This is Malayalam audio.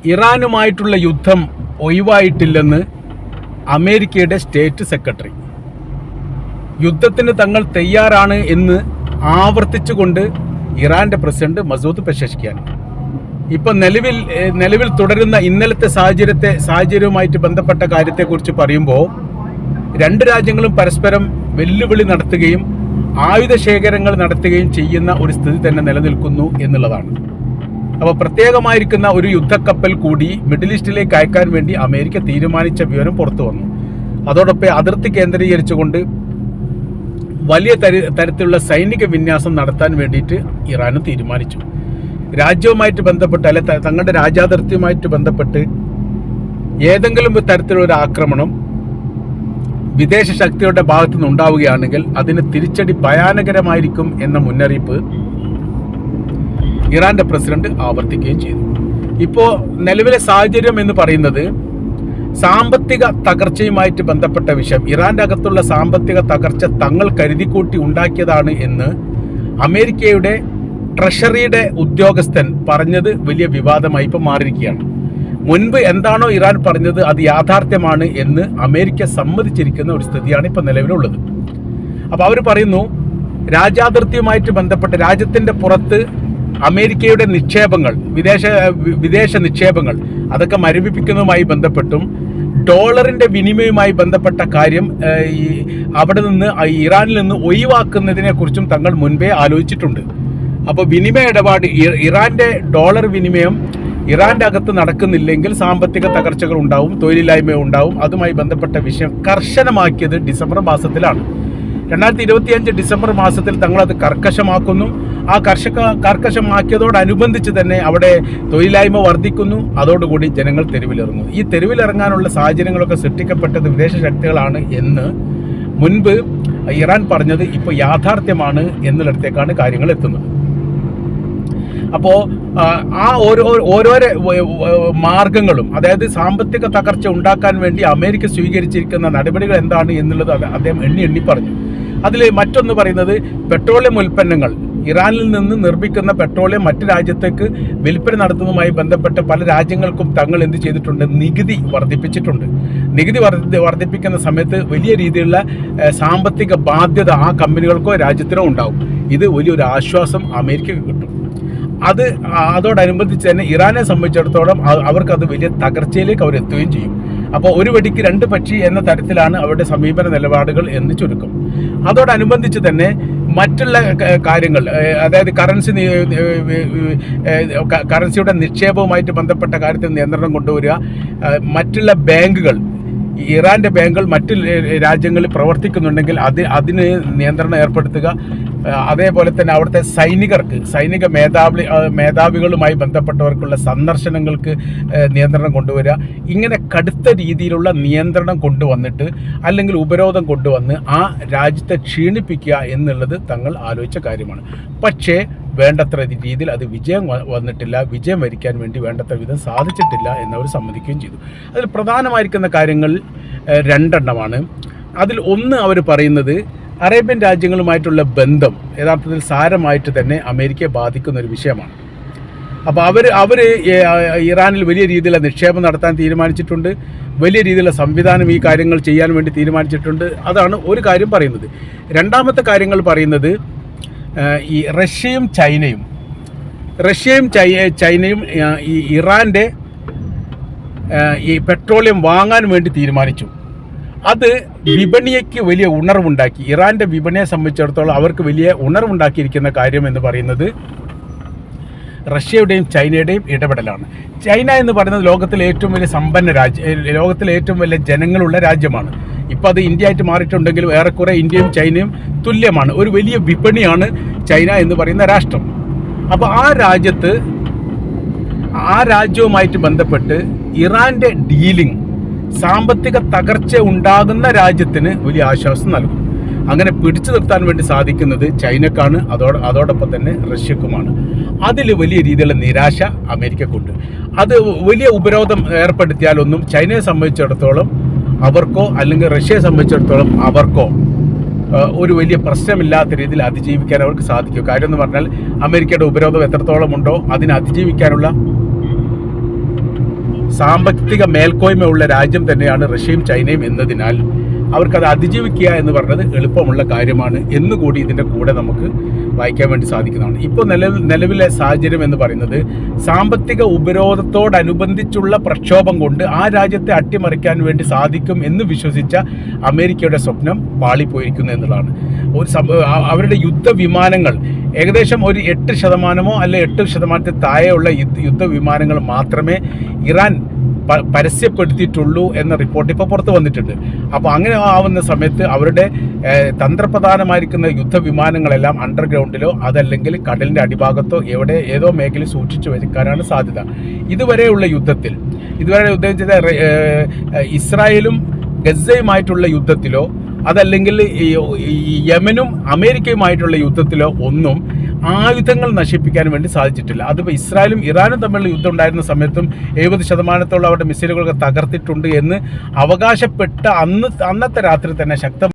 ഇറാനുമായിട്ടുള്ള യുദ്ധം ഒഴിവായിട്ടില്ലെന്ന് അമേരിക്കയുടെ സ്റ്റേറ്റ് സെക്രട്ടറി. യുദ്ധത്തിന് തങ്ങൾ തയ്യാറാണ് എന്ന് ആവർത്തിച്ചുകൊണ്ട് ഇറാന്റെ പ്രസിഡന്റ് മസൂദ് പെസഷ്കിയാൻ ഇപ്പം നിലവിൽ തുടരുന്ന ഇന്നലത്തെ സാഹചര്യവുമായിട്ട് ബന്ധപ്പെട്ട കാര്യത്തെക്കുറിച്ച് പറയുമ്പോൾ രണ്ട് രാജ്യങ്ങളും പരസ്പരം വെല്ലുവിളി നടത്തുകയും ആയുധ ശേഖരങ്ങൾ നടത്തുകയും ചെയ്യുന്ന ഒരു സ്ഥിതി തന്നെ നിലനിൽക്കുന്നു എന്നുള്ളതാണ്. അപ്പോൾ പ്രത്യേകമായിരിക്കുന്ന ഒരു യുദ്ധക്കപ്പൽ കൂടി മിഡിൽ ഈസ്റ്റിലേക്ക് അയക്കാൻ വേണ്ടി അമേരിക്ക തീരുമാനിച്ച വിവരം പുറത്തു വന്നു. അതോടൊപ്പം അതിർത്തി കേന്ദ്രീകരിച്ചുകൊണ്ട് വലിയ തരത്തിലുള്ള സൈനിക വിന്യാസം നടത്താൻ വേണ്ടിയിട്ട് ഇറാനും തീരുമാനിച്ചു. രാജ്യവുമായിട്ട് ബന്ധപ്പെട്ട് അല്ലെ തങ്ങളുടെ രാജ്യാതിർത്തിയുമായിട്ട് ബന്ധപ്പെട്ട് ഏതെങ്കിലും തരത്തിലുള്ള ആക്രമണം വിദേശ ശക്തിയുടെ ഭാഗത്തു നിന്ന് ഉണ്ടാവുകയാണെങ്കിൽ അതിന് തിരിച്ചടി ഭയാനകരമായിരിക്കും എന്ന മുന്നറിയിപ്പ് ഇറാന്റെ പ്രസിഡന്റ് ആവർത്തിക്കുകയും ചെയ്തു. ഇപ്പോൾ നിലവിലെ സാഹചര്യം എന്ന് പറയുന്നത് സാമ്പത്തിക തകർച്ചയുമായിട്ട് ബന്ധപ്പെട്ട വിഷയം, ഇറാന്റെ അകത്തുള്ള സാമ്പത്തിക തകർച്ച തങ്ങൾ കരുതിക്കൂട്ടി ഉണ്ടാക്കിയതാണ് എന്ന് അമേരിക്കയുടെ ട്രഷറിയുടെ ഉദ്യോഗസ്ഥൻ പറഞ്ഞത് വലിയ വിവാദമായി ഇപ്പോൾ മാറിയിരിക്കുകയാണ്. മുൻപ് എന്താണോ ഇറാൻ പറഞ്ഞത് അത് യാഥാർത്ഥ്യമാണ് എന്ന് അമേരിക്ക സമ്മതിച്ചിരിക്കുന്ന ഒരു സ്ഥിതിയാണ് ഇപ്പോൾ നിലവിലുള്ളത്. അപ്പോൾ അവർ പറയുന്നു, രാജ്യാതിർത്തിയുമായിട്ട് ബന്ധപ്പെട്ട് രാജ്യത്തിൻ്റെ പുറത്ത് അമേരിക്കയുടെ നിക്ഷേപങ്ങൾ, വിദേശ നിക്ഷേപങ്ങൾ അതൊക്കെ മരവിപ്പിക്കുന്നതുമായി ബന്ധപ്പെട്ടും ഡോളറിന്റെ വിനിമയവുമായി ബന്ധപ്പെട്ട കാര്യം അവിടെ നിന്ന് ഇറാനിൽ നിന്ന് ഒഴിവാക്കുന്നതിനെ കുറിച്ചും തങ്ങൾ മുൻപേ ആലോചിച്ചിട്ടുണ്ട്. അപ്പോൾ വിനിമയ ഇടപാട്, ഇറാന്റെ ഡോളർ വിനിമയം ഇറാന്റെ അകത്ത് നടക്കുന്നില്ലെങ്കിൽ സാമ്പത്തിക തകർച്ചകൾ ഉണ്ടാവും, തൊഴിലില്ലായ്മ ഉണ്ടാവും. അതുമായി ബന്ധപ്പെട്ട വിഷയം കർശനമാക്കിയത് ഡിസംബർ മാസത്തിലാണ്. 2025 ഡിസംബർ മാസത്തിൽ തങ്ങളത് കർക്കശമാക്കുന്നു. ആ കർക്കശമാക്കിയതോടനുബന്ധിച്ച് തന്നെ അവിടെ തൊഴിലില്ലായ്മ വർദ്ധിക്കുന്നു. അതോടുകൂടി ജനങ്ങൾ തെരുവിലിറങ്ങുന്നു. ഈ തെരുവിലിറങ്ങാനുള്ള സാഹചര്യങ്ങളൊക്കെ സൃഷ്ടിക്കപ്പെട്ടത് വിദേശ ശക്തികളാണ് എന്ന് മുൻപ് ഇറാൻ പറഞ്ഞത് ഇപ്പോൾ യാഥാർത്ഥ്യമാണ് എന്നിടത്തേക്കാണ് കാര്യങ്ങൾ എത്തുന്നത്. അപ്പോൾ ആ ഓരോരോ മാർഗങ്ങളും, അതായത് സാമ്പത്തിക തകർച്ച ഉണ്ടാക്കാൻ വേണ്ടി അമേരിക്ക സ്വീകരിച്ചിരിക്കുന്ന നടപടികൾ എന്താണ് എന്നുള്ളത് അദ്ദേഹം എണ്ണി പറഞ്ഞു. അതിൽ മറ്റൊന്ന് പറയുന്നത്, പെട്രോളിയം ഉൽപ്പന്നങ്ങൾ, ഇറാനിൽ നിന്ന് നിർമ്മിക്കുന്ന പെട്രോളിയം മറ്റ് രാജ്യത്തേക്ക് വിൽപ്പന നടത്തുന്നതുമായി ബന്ധപ്പെട്ട് പല രാജ്യങ്ങൾക്കും തങ്ങൾ എന്ത് ചെയ്തിട്ടുണ്ട്, നികുതി വർദ്ധിപ്പിച്ചിട്ടുണ്ട്. നികുതി വർദ്ധിപ്പിക്കുന്ന സമയത്ത് വലിയ രീതിയിലുള്ള സാമ്പത്തിക ബാധ്യത ആ കമ്പനികൾക്കോ രാജ്യത്തിനോ ഉണ്ടാവും. ഇത് വലിയൊരു ആശ്വാസം അമേരിക്കയ്ക്ക് കിട്ടും. അതോടനുബന്ധിച്ച് തന്നെ ഇറാനെ സംബന്ധിച്ചിടത്തോളം അവർക്കത് വലിയ തകർച്ചയിലേക്ക് അവർ എത്തുകയും ചെയ്യും. അപ്പോൾ ഒരു വെടിക്ക് രണ്ട് പക്ഷി എന്ന തരത്തിലാണ് അവരുടെ സമീപന നിലപാടുകൾ എന്ന് ചുരുക്കം. അതോടനുബന്ധിച്ച് തന്നെ മറ്റുള്ള കാര്യങ്ങൾ, അതായത് കറൻസിയുടെ നിക്ഷേപവുമായിട്ട് ബന്ധപ്പെട്ട കാര്യത്തിൽ നിയന്ത്രണം കൊണ്ടുവരിക, മറ്റുള്ള ബാങ്കുകൾ, ഇറാന്റെ ബാങ്കുകൾ മറ്റ് രാജ്യങ്ങളിൽ പ്രവർത്തിക്കുന്നുണ്ടെങ്കിൽ അതിന് നിയന്ത്രണം ഏർപ്പെടുത്തുക. അതേപോലെ തന്നെ അവിടുത്തെ സൈനിക മേധാവികളുമായി ബന്ധപ്പെട്ടവർക്കുള്ള സന്ദർശനങ്ങൾക്ക് നിയന്ത്രണം കൊണ്ടുവരിക. ഇങ്ങനെ കടുത്ത രീതിയിലുള്ള നിയന്ത്രണം കൊണ്ടുവന്നിട്ട് അല്ലെങ്കിൽ ഉപരോധം കൊണ്ടുവന്ന് ആ രാജ്യത്തെ ക്ഷീണിപ്പിക്കുക എന്നുള്ളത് തങ്ങൾ ആലോചിച്ച കാര്യമാണ്. പക്ഷേ വേണ്ടത്ര രീതിയിൽ അത് വിജയം വന്നിട്ടില്ല. വിജയം വരിക്കാൻ വേണ്ടി വേണ്ടത്ര വിധം സാധിച്ചിട്ടില്ല എന്നവർ സമ്മതിക്കുകയും ചെയ്തു. അതിൽ പ്രധാനമായിരിക്കുന്ന കാര്യങ്ങൾ രണ്ടെണ്ണമാണ്. അതിൽ ഒന്ന് അവർ പറയുന്നത്, അറേബ്യൻ രാജ്യങ്ങളുമായിട്ടുള്ള ബന്ധം യഥാർത്ഥത്തിൽ സാരമായിട്ട് തന്നെ അമേരിക്കയെ ബാധിക്കുന്ന ഒരു വിഷയമാണ്. അപ്പോൾ അവർ ഇറാനിൽ വലിയ രീതിയിലുള്ള നിക്ഷേപം നടത്താൻ തീരുമാനിച്ചിട്ടുണ്ട്. വലിയ രീതിയിലുള്ള സംവിധാനം ഈ കാര്യങ്ങൾ ചെയ്യാൻ വേണ്ടി തീരുമാനിച്ചിട്ടുണ്ട്. അതാണ് ഒരു കാര്യം പറയുന്നത്. രണ്ടാമത്തെ കാര്യങ്ങൾ പറയുന്നത്, ഈ റഷ്യയും ചൈനയും ഈ ഇറാൻ്റെ ഈ പെട്രോളിയം വാങ്ങാൻ വേണ്ടി തീരുമാനിച്ചു. അത് വിപണിക്ക് വലിയ ഉണർവുണ്ടാക്കി. ഇറാന്റെ വിപണിയെ സംബന്ധിച്ചിടത്തോളം അവർക്ക് വലിയ ഉണർവുണ്ടാക്കിയിരിക്കുന്ന കാര്യം എന്ന് പറയുന്നത് റഷ്യയുടെയും ചൈനയുടെയും ഇടപെടലാണ്. ചൈന എന്ന് പറയുന്നത് ലോകത്തിലെ ഏറ്റവും വലിയ സമ്പന്ന ലോകത്തിലെ ഏറ്റവും വലിയ ജനങ്ങളുള്ള രാജ്യമാണ്. ഇപ്പോൾ അത് ഇന്ത്യ ആയിട്ട് മാറിയിട്ടുണ്ടെങ്കിലും ഏറെക്കുറെ ഇന്ത്യയും ചൈനയും തുല്യമാണ്. ഒരു വലിയ വിപണിയാണ് ചൈന എന്ന് പറയുന്ന രാഷ്ട്രം. അപ്പോൾ ആ രാജ്യവുമായിട്ട് ബന്ധപ്പെട്ട് ഇറാന്റെ ഡീലിംഗ് സാമ്പത്തിക തകർച്ച ഉണ്ടാകുന്ന രാജ്യത്തിന് വലിയ ആശ്വാസം നൽകും. അങ്ങനെ പിടിച്ചു നിർത്താൻ വേണ്ടി സാധിക്കുന്നത് ചൈനക്കാണ്, അതോടൊപ്പം തന്നെ റഷ്യക്കുമാണ്. അതിൽ വലിയ രീതിയിലുള്ള നിരാശ അമേരിക്കക്കുണ്ട്. അത് വലിയ ഉപരോധം ഏർപ്പെടുത്തിയാലൊന്നും ചൈനയെ സംബന്ധിച്ചിടത്തോളം അവർക്കോ അല്ലെങ്കിൽ റഷ്യയെ സംബന്ധിച്ചിടത്തോളം അവർക്കോ ഒരു വലിയ പ്രശ്നമില്ലാത്ത രീതിയിൽ അതിജീവിക്കാൻ അവർക്ക് സാധിക്കും. കാര്യം എന്ന് പറഞ്ഞാൽ അമേരിക്കയുടെ ഉപരോധം എത്രത്തോളം ഉണ്ടോ അതിനെ അതിജീവിക്കാനുള്ള സാമ്പത്തിക മേൽക്കോയ്മയുള്ള രാജ്യം തന്നെയാണ് റഷ്യയും ചൈനയും എന്നതിനാൽ അവർക്കത് അതിജീവിക്കുക എന്ന് പറഞ്ഞത് എളുപ്പമുള്ള കാര്യമാണ് എന്നുകൂടി ഇതിൻ്റെ കൂടെ നമുക്ക് വായിക്കാൻ വേണ്ടി സാധിക്കുന്നതാണ്. ഇപ്പോൾ നിലവിലെ സാഹചര്യം എന്ന് പറയുന്നത് സാമ്പത്തിക ഉപരോധത്തോടനുബന്ധിച്ചുള്ള പ്രക്ഷോഭം കൊണ്ട് ആ രാജ്യത്തെ അട്ടിമറിക്കാൻ വേണ്ടി സാധിക്കും എന്ന് വിശ്വസിച്ച അമേരിക്കയുടെ സ്വപ്നം പാളിപ്പോയിരിക്കുന്നു എന്നുള്ളതാണ്. അവരുടെ യുദ്ധവിമാനങ്ങൾ ഏകദേശം ഒരു 8% അല്ലെ 8% താഴെയുള്ള യുദ്ധവിമാനങ്ങൾ മാത്രമേ ഇറാൻ പരസ്യപ്പെടുത്തിയിട്ടുള്ളൂ എന്ന റിപ്പോർട്ട് ഇപ്പോൾ പുറത്തു വന്നിട്ടുണ്ട്. അപ്പോൾ അങ്ങനെ ആവുന്ന സമയത്ത് അവരുടെ തന്ത്രപ്രധാനമായിരിക്കുന്ന യുദ്ധവിമാനങ്ങളെല്ലാം അണ്ടർഗ്രൗണ്ടിലോ അതല്ലെങ്കിൽ കടലിൻ്റെ അടിഭാഗത്തോ ഏതോ മേഖലയിൽ സൂക്ഷിച്ചു വെക്കാനാണ് സാധ്യത. ഇതുവരെയുള്ള യുദ്ധം ചെയ്ത ഇസ്രായേലും ഗസയുമായിട്ടുള്ള യുദ്ധത്തിലോ അതല്ലെങ്കിൽ യമനും അമേരിക്കയുമായിട്ടുള്ള യുദ്ധത്തിലോ ഒന്നും ആയുധങ്ങൾ നശിപ്പിക്കാൻ വേണ്ടി സാധിച്ചിട്ടില്ല. അതിപ്പോൾ ഇസ്രായേലും ഇറാനും തമ്മിലുള്ള യുദ്ധം ഉണ്ടായിരുന്ന സമയത്തും 70% അവരുടെ മിസൈലുകളൊക്കെ തകർത്തിട്ടുണ്ട് എന്ന് അവകാശപ്പെട്ട അന്നത്തെ രാത്രി തന്നെ